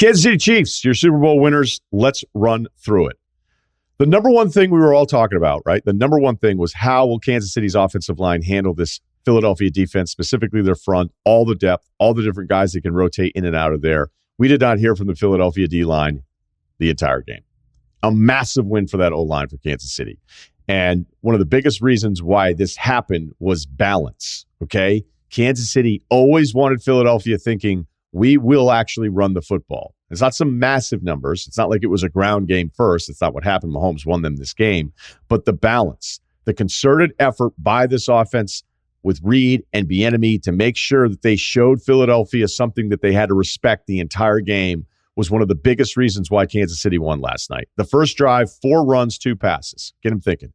Kansas City Chiefs, your Super Bowl winners. Let's run through it. The number one thing we were all talking about, right? The number one thing was how will Kansas City's offensive line handle this Philadelphia defense, specifically their front, all the depth, all the different guys that can rotate in and out of there. We did not hear from the Philadelphia D-line the entire game. A massive win for that O-line for Kansas City. And one of the biggest reasons why this happened was balance, okay? Kansas City always wanted Philadelphia thinking, we will actually run the football. It's not some massive numbers. It's not like it was a ground game first. It's not what happened. Mahomes won them this game. But the balance, the concerted effort by this offense with Reed and Bieniemy to make sure that they showed Philadelphia something that they had to respect the entire game was one of the biggest reasons why Kansas City won last night. The first drive, 4 runs, 2 passes. Get them thinking.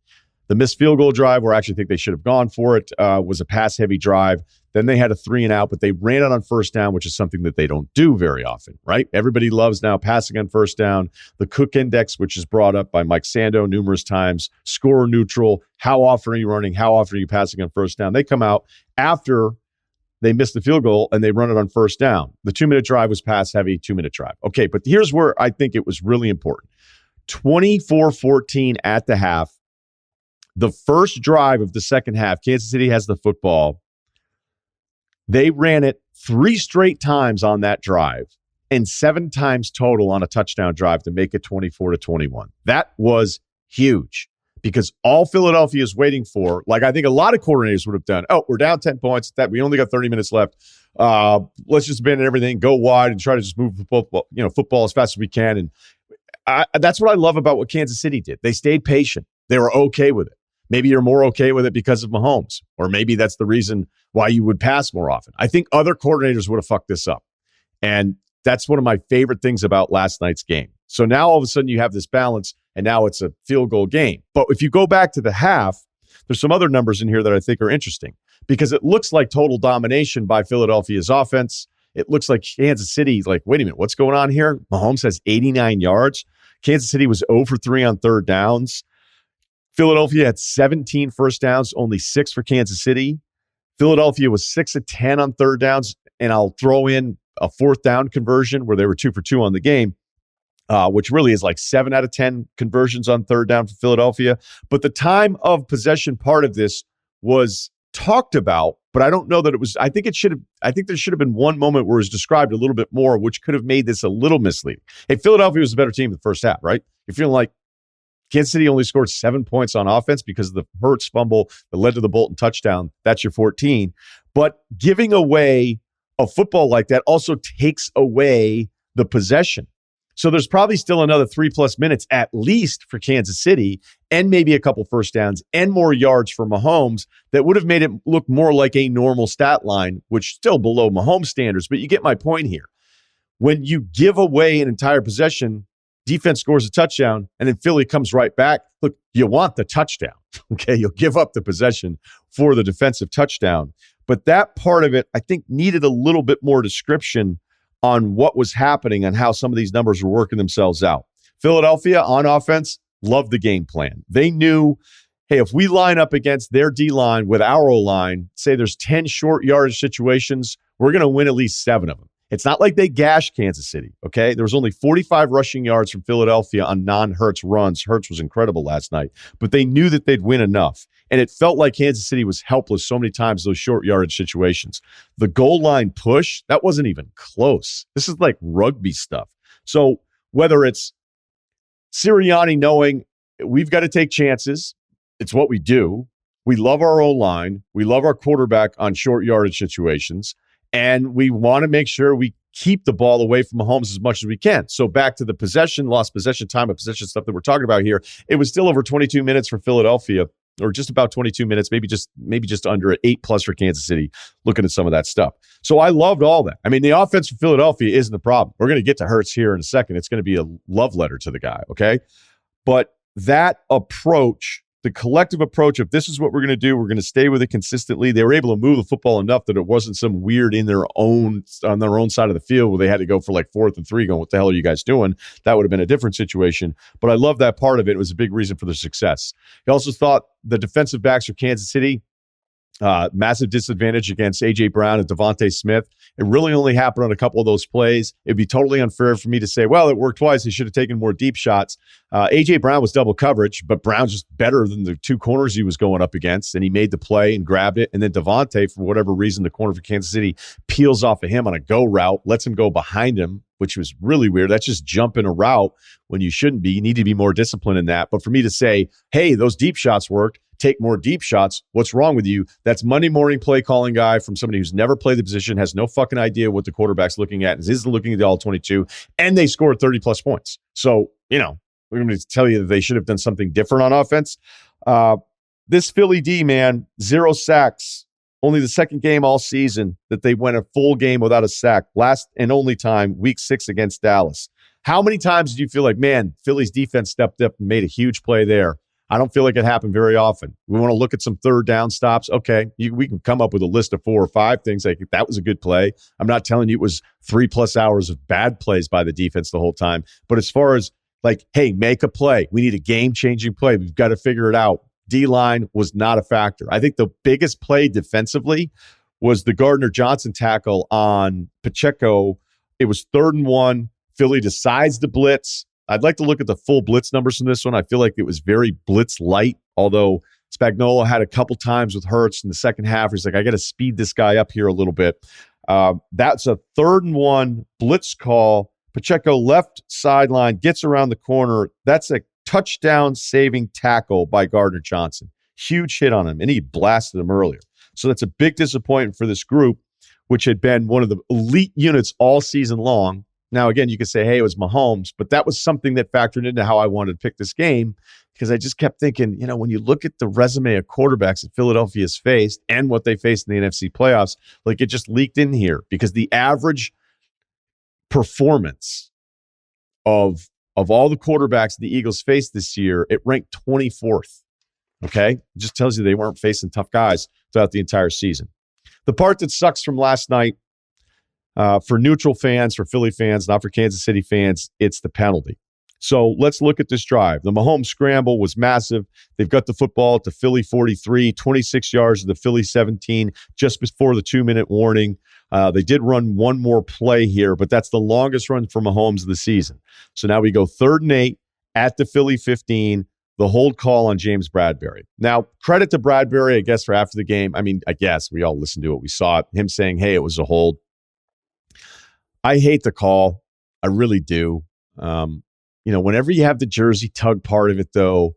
The missed field goal drive, where I actually think they should have gone for it, was a pass-heavy drive. Then they had a 3 and out, but they ran it on first down, which is something that they don't do very often, right? Everybody loves now passing on first down. The Cook Index, which is brought up by Mike Sando numerous times, score neutral. How often are you running? How often are you passing on first down? They come out after they missed the field goal and they run it on first down. The 2-minute drive was pass-heavy, 2-minute drive. Okay, but here's where I think it was really important. 24-14 at the half. The first drive of the second half, Kansas City has the football. They ran it 3 straight times on that drive and 7 times total on a touchdown drive to make it 24-21. That was huge because all Philadelphia is waiting for, like I think a lot of coordinators would have done, we're down 10 points. That we only got 30 minutes left. Let's just abandon everything, go wide, and try to just move football as fast as we can. And that's what I love about what Kansas City did. They stayed patient. They were okay with it. Maybe you're more okay with it because of Mahomes, or maybe that's the reason why you would pass more often. I think other coordinators would have fucked this up. And that's one of my favorite things about last night's game. So now all of a sudden you have this balance, and now it's a field goal game. But if you go back to the half, there's some other numbers in here that I think are interesting because it looks like total domination by Philadelphia's offense. It looks like Kansas City, like, wait a minute, what's going on here? Mahomes has 89 yards. Kansas City was 0 for 3 on third downs. Philadelphia had 17 first downs, only 6 for Kansas City. Philadelphia was 6 of 10 on third downs, and I'll throw in a fourth down conversion where they were 2 for 2 on the game, which really is like 7 out of 10 conversions on third down for Philadelphia. But the time of possession part of this was talked about, but I don't know that it was. I think there should have been one moment where it was described a little bit more, which could have made this a little misleading. Hey, Philadelphia was a better team in the first half, right? You're feeling like Kansas City only scored 7 points on offense because of the Hurts fumble that led to the Bolton touchdown. That's your 14. But giving away a football like that also takes away the possession. So there's probably still another 3+ minutes at least for Kansas City and maybe a couple first downs and more yards for Mahomes that would have made it look more like a normal stat line, which is still below Mahomes standards. But you get my point here. When you give away an entire possession, defense scores a touchdown, and then Philly comes right back. Look, you want the touchdown, okay? You'll give up the possession for the defensive touchdown. But that part of it, I think, needed a little bit more description on what was happening and how some of these numbers were working themselves out. Philadelphia, on offense, loved the game plan. They knew, hey, if we line up against their D-line with our O-line, say there's 10 short yardage situations, we're going to win at least 7 of them. It's not like they gashed Kansas City, okay? There was only 45 rushing yards from Philadelphia on non-Hurts runs. Hurts was incredible last night, but they knew that they'd win enough. And it felt like Kansas City was helpless so many times, those short yardage situations. The goal line push, that wasn't even close. This is like rugby stuff. So whether it's Sirianni knowing we've got to take chances, it's what we do. We love our O-line. We love our quarterback on short yardage situations. And we want to make sure we keep the ball away from Mahomes as much as we can. So back to the possession, lost possession time of possession stuff that we're talking about here. It was still over 22 minutes for Philadelphia, or just about 22 minutes, maybe just under it, 8+ for Kansas City, looking at some of that stuff. So I loved all that. I mean, the offense for Philadelphia isn't the problem. We're going to get to Hurts here in a second. It's going to be a love letter to the guy, okay? But that approach, the collective approach of this is what we're going to do, we're going to stay with it consistently. They were able to move the football enough that it wasn't some weird on their own side of the field where they had to go for like 4th and 3 going, what the hell are you guys doing? That would have been a different situation. But I love that part of it. It was a big reason for their success. He also thought the defensive backs for Kansas City, massive disadvantage against A.J. Brown and Devontae Smith. It really only happened on a couple of those plays. It'd be totally unfair for me to say, well, it worked twice. He should have taken more deep shots. A.J. Brown was double coverage, but Brown's just better than the two corners he was going up against, and he made the play and grabbed it. And then Devontae, for whatever reason, the corner for Kansas City peels off of him on a go route, lets him go behind him, which was really weird. That's just jumping a route when you shouldn't be. You need to be more disciplined in that. But for me to say, hey, those deep shots worked, take more deep shots, what's wrong with you? That's Monday morning play calling guy from somebody who's never played the position, has no fucking idea what the quarterback's looking at, and isn't looking at the all 22, and they scored 30-plus points. So, we're going to tell you that they should have done something different on offense. This Philly D, man, 0 sacks. Only the second game all season that they went a full game without a sack. Last and only time, week 6 against Dallas. How many times did you feel like, man, Philly's defense stepped up and made a huge play there? I don't feel like it happened very often. We want to look at some third down stops. Okay, we can come up with a list of 4 or 5 things like that was a good play. I'm not telling you it was 3+ hours of bad plays by the defense the whole time. But as far as like, hey, make a play. We need a game-changing play. We've got to figure it out. D-line was not a factor. I think the biggest play defensively was the Gardner-Johnson tackle on Pacheco. It was 3rd and 1. Philly decides to blitz. I'd like to look at the full blitz numbers from this one. I feel like it was very blitz light, although Spagnuolo had a couple times with Hurts in the second half. He's like, I got to speed this guy up here a little bit. That's a 3rd and 1 blitz call. Pacheco left sideline, gets around the corner. That's a touchdown-saving tackle by Gardner-Johnson. Huge hit on him, and he blasted him earlier. So that's a big disappointment for this group, which had been one of the elite units all season long. Now, again, you could say, hey, it was Mahomes, but that was something that factored into how I wanted to pick this game because I just kept thinking, when you look at the resume of quarterbacks that Philadelphia's faced and what they faced in the NFC playoffs, like it just leaked in here because the average performance of all the quarterbacks the Eagles faced this year, it ranked 24th. Okay? It just tells you they weren't facing tough guys throughout the entire season. The part that sucks from last night, for neutral fans, for Philly fans, not for Kansas City fans, it's the penalty. So let's look at this drive. The Mahomes scramble was massive. They've got the football at the Philly 43, 26 yards to the Philly 17, just before the 2-minute warning. They did run one more play here, but that's the longest run for Mahomes of the season. So now we go 3rd and 8 at the Philly 15, the hold call on James Bradberry. Now, credit to Bradberry, I guess, for after the game. I mean, I guess we all listened to it. We saw it. Him saying, hey, it was a hold. I hate the call. I really do. Whenever you have the jersey tug part of it, though,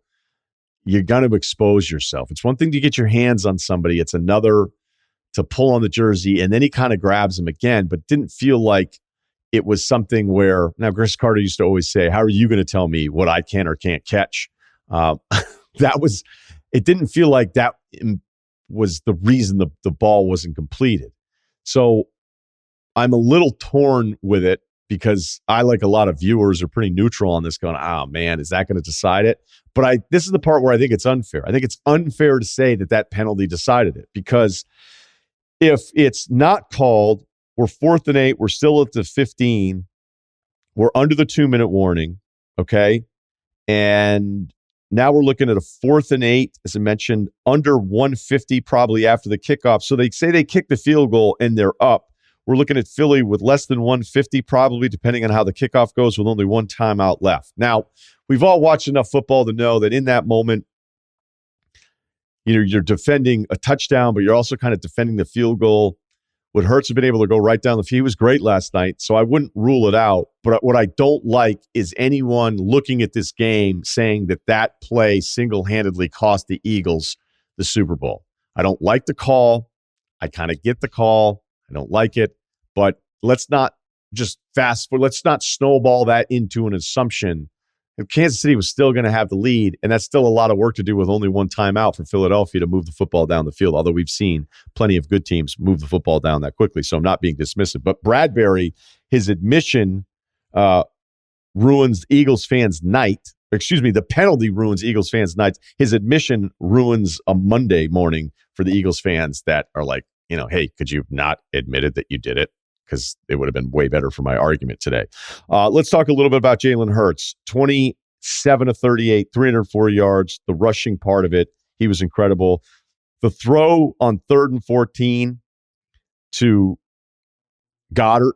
you're going to expose yourself. It's one thing to get your hands on somebody. It's another to pull on the jersey, and then he kind of grabs him again, but didn't feel like it was something where, now Chris Carter used to always say, how are you going to tell me what I can or can't catch? It didn't feel like that was the reason the ball wasn't completed. So I'm a little torn with it because I, like a lot of viewers, are pretty neutral on this going, oh man, is that going to decide it? But this is the part where I think it's unfair. I think it's unfair to say that penalty decided it because if it's not called, we're 4th and 8, we're still at the 15, we're under the 2-minute warning, okay? And now we're looking at a 4th and 8, as I mentioned, under 150 probably after the kickoff. So they say they kick the field goal and they're up. We're looking at Philly with less than 150 probably, depending on how the kickoff goes, with only one timeout left. Now, we've all watched enough football to know that in that moment, you're defending a touchdown, but you're also kind of defending the field goal. Would Hurts have been able to go right down the field? He was great last night, so I wouldn't rule it out. But what I don't like is anyone looking at this game saying that play single-handedly cost the Eagles the Super Bowl. I don't like the call. I kind of get the call. I don't like it. But let's not just let's not snowball that into an assumption. If Kansas City was still going to have the lead, and that's still a lot of work to do with only one timeout for Philadelphia to move the football down the field, although we've seen plenty of good teams move the football down that quickly, so I'm not being dismissive. But Bradberry, his admission ruins Eagles fans' night. Excuse me, the penalty ruins Eagles fans' nights. His admission ruins a Monday morning for the Eagles fans that are like, hey, could you have not admitted that you did it? Because it would have been way better for my argument today. Let's talk a little bit about Jalen Hurts. 27 of 38, 304 yards, the rushing part of it. He was incredible. The throw on 3rd and 14 to Goddard.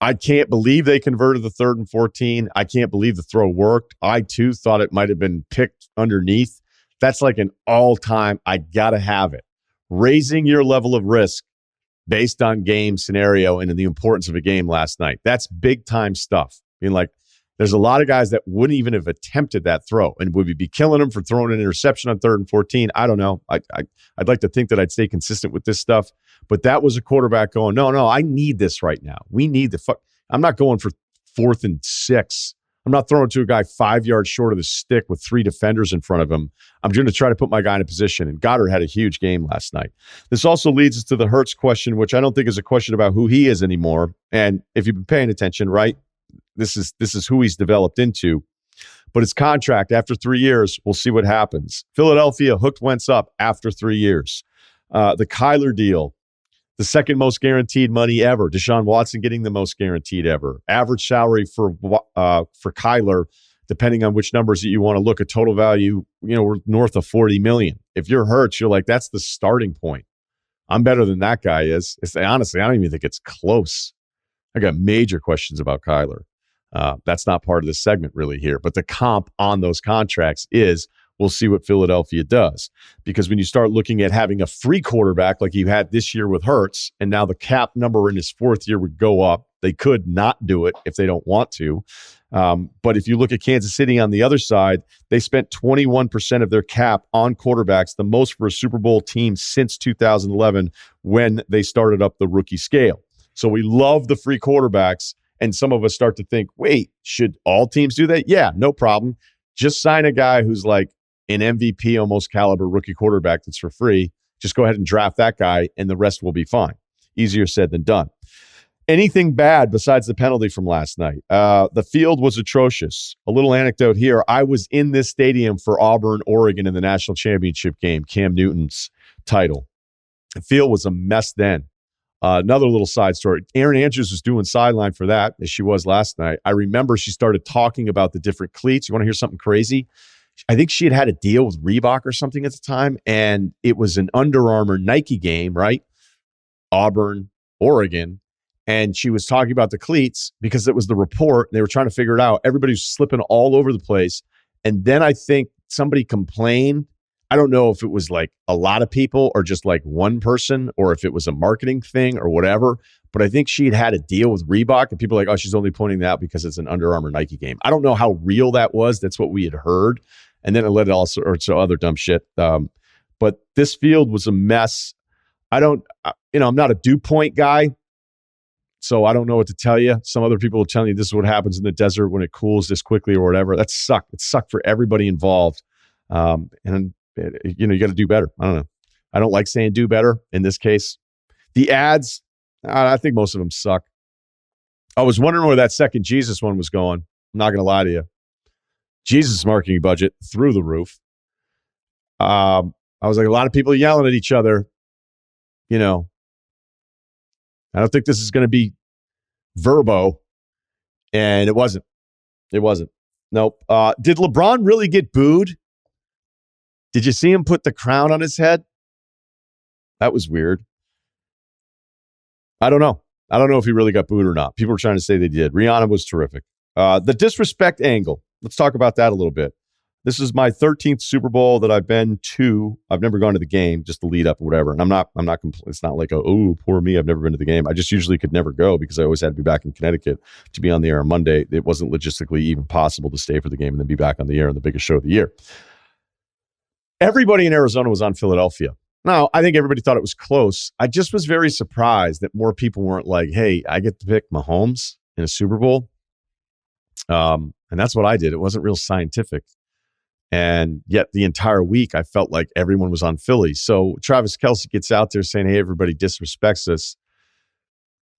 I can't believe they converted the 3rd and 14. I can't believe the throw worked. I, too, thought it might have been picked underneath. That's like an all-time, I got to have it. Raising your level of risk based on game scenario and in the importance of a game last night. That's big-time stuff. I mean, like, there's a lot of guys that wouldn't even have attempted that throw. And would we be killing them for throwing an interception on 3rd and 14? I don't know. I'd like to think that I'd stay consistent with this stuff. But that was a quarterback going, no, I need this right now. We need the fuck. I'm not going for 4th and 6. I'm not throwing to a guy 5 yards short of the stick with 3 defenders in front of him. I'm going to try to put my guy in a position. And Goddard had a huge game last night. This also leads us to the Hurts question, which I don't think is a question about who he is anymore. And if you've been paying attention, right? This is who he's developed into. But his contract after 3 years, we'll see what happens. Philadelphia hooked Wentz up after 3 years. The Kyler deal, the second most guaranteed money ever. Deshaun Watson getting the most guaranteed ever. Average salary for Kyler, depending on which numbers that you want to look at, total value, we're north of $40 million. If you're Hurts, you're like, that's the starting point. I'm better than that guy is. Honestly, I don't even think it's close. I got major questions about Kyler. That's not part of this segment really here. But the comp on those contracts is we'll see what Philadelphia does. Because when you start looking at having a free quarterback like you had this year with Hurts, and now the cap number in his 4th year would go up. They could not do it if they don't want to. But if you look at Kansas City on the other side, they spent 21% of their cap on quarterbacks, the most for a Super Bowl team since 2011 when they started up the rookie scale. So we love the free quarterbacks. And some of us start to think, wait, should all teams do that? Yeah, no problem. Just sign a guy who's like an MVP almost caliber rookie quarterback that's for free. Just go ahead and draft that guy and the rest will be fine. Easier said than done. Anything bad besides the penalty from last night? The field was atrocious. A little anecdote here. I was in this stadium for Auburn, Oregon in the national championship game, Cam Newton's title. The field was a mess then. Another little side story. Erin Andrews was doing sideline for that, as she was last night. I remember she started talking about the different cleats. You want to hear something crazy? I think she had a deal with Reebok or something at the time, and it was an Under Armour Nike game, right? Auburn, Oregon. And she was talking about the cleats because it was the report. And they were trying to figure it out. Everybody was slipping all over the place. And then I think somebody complained. I don't know if it was like a lot of people or just like one person or if it was a marketing thing or whatever. But I think she'd had a deal with Reebok and people were like, oh, she's only pointing that out because it's an Under Armour Nike game. I don't know how real that was. That's what we had heard. And then it led to all sorts of other dumb shit. But this field was a mess. I'm not a dew point guy. So I don't know what to tell you. Some other people will tell you this is what happens in the desert when it cools this quickly or whatever. That sucked. It sucked for everybody involved. You got to do better. I don't know. I don't like saying do better in this case. The ads, I think most of them suck. I was wondering where that second Jesus one was going. I'm not going to lie to you. Jesus' marketing budget through the roof. I was like, a lot of people yelling at each other. I don't think this is going to be Verbo. And it wasn't. It wasn't. Nope. Did LeBron really get booed? Did you see him put the crown on his head? That was weird. I don't know. I don't know if he really got booed or not. People were trying to say they did. Rihanna was terrific. The disrespect angle. Let's talk about that a little bit. This is my 13th Super Bowl that I've been to. I've never gone to the game, just the lead up or whatever. And I'm not it's not like, oh, poor me, I've never been to the game. I just usually could never go because I always had to be back in Connecticut to be on the air on Monday. It wasn't logistically even possible to stay for the game and then be back on the air on the biggest show of the year. Everybody in Arizona was on Philadelphia. Now, I think everybody thought it was close. I just was very surprised that more people weren't like, hey, I get to pick Mahomes in a Super Bowl. And that's what I did. It wasn't real scientific. And yet the entire week, I felt like everyone was on Philly. So Travis Kelce gets out there saying, hey, everybody disrespects us.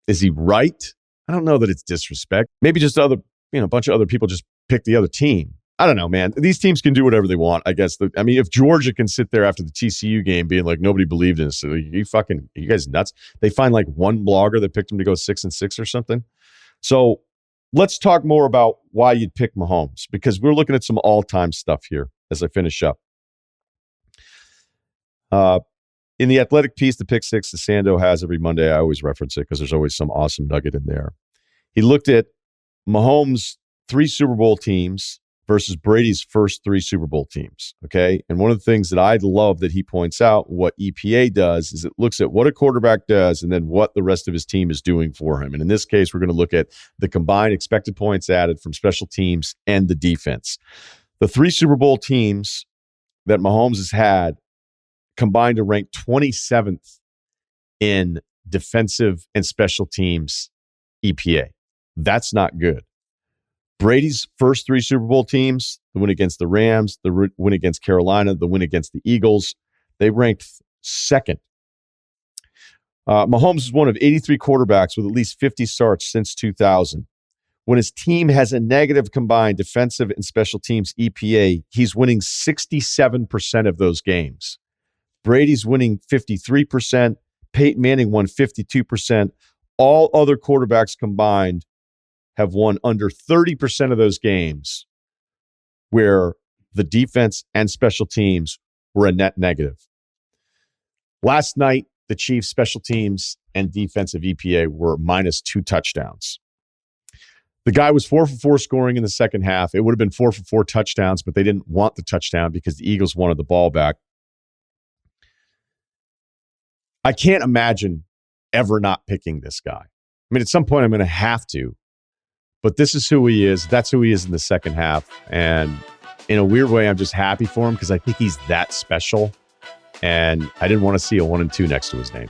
Is he right? I don't know that it's disrespect. Maybe just a bunch of other people just pick the other team. I don't know, man. These teams can do whatever they want, I guess. If Georgia can sit there after the TCU game being like, nobody believed in us, so you guys nuts? They find like one blogger that picked them to go 6-6 or something. So let's talk more about why you'd pick Mahomes, because we're looking at some all-time stuff here as I finish up. In the Athletic piece, the pick six that Sando has every Monday, I always reference it because there's always some awesome nugget in there. He looked at Mahomes' 3 Super Bowl teams versus Brady's first 3 Super Bowl teams. Okay. And one of the things that I love that he points out, what EPA does, is it looks at what a quarterback does and then what the rest of his team is doing for him. And in this case, we're going to look at the combined expected points added from special teams and the defense. The 3 Super Bowl teams that Mahomes has had combined to rank 27th in defensive and special teams EPA. That's not good. Brady's first 3 Super Bowl teams, the win against the Rams, the win against Carolina, the win against the Eagles, they ranked second. Mahomes is one of 83 quarterbacks with at least 50 starts since 2000. When his team has a negative combined defensive and special teams EPA, he's winning 67% of those games. Brady's winning 53%. Peyton Manning won 52%. All other quarterbacks combined have won under 30% of those games where the defense and special teams were a net negative. Last night, the Chiefs' special teams and defensive EPA were minus 2 touchdowns. The guy was 4 for 4 scoring in the second half. It would have been 4 for 4 touchdowns, but they didn't want the touchdown because the Eagles wanted the ball back. I can't imagine ever not picking this guy. I mean, at some point, I'm going to have to. But this is who he is. That's who he is in the second half. And in a weird way, I'm just happy for him because I think he's that special. And I didn't want to see a 1 and 2 next to his name.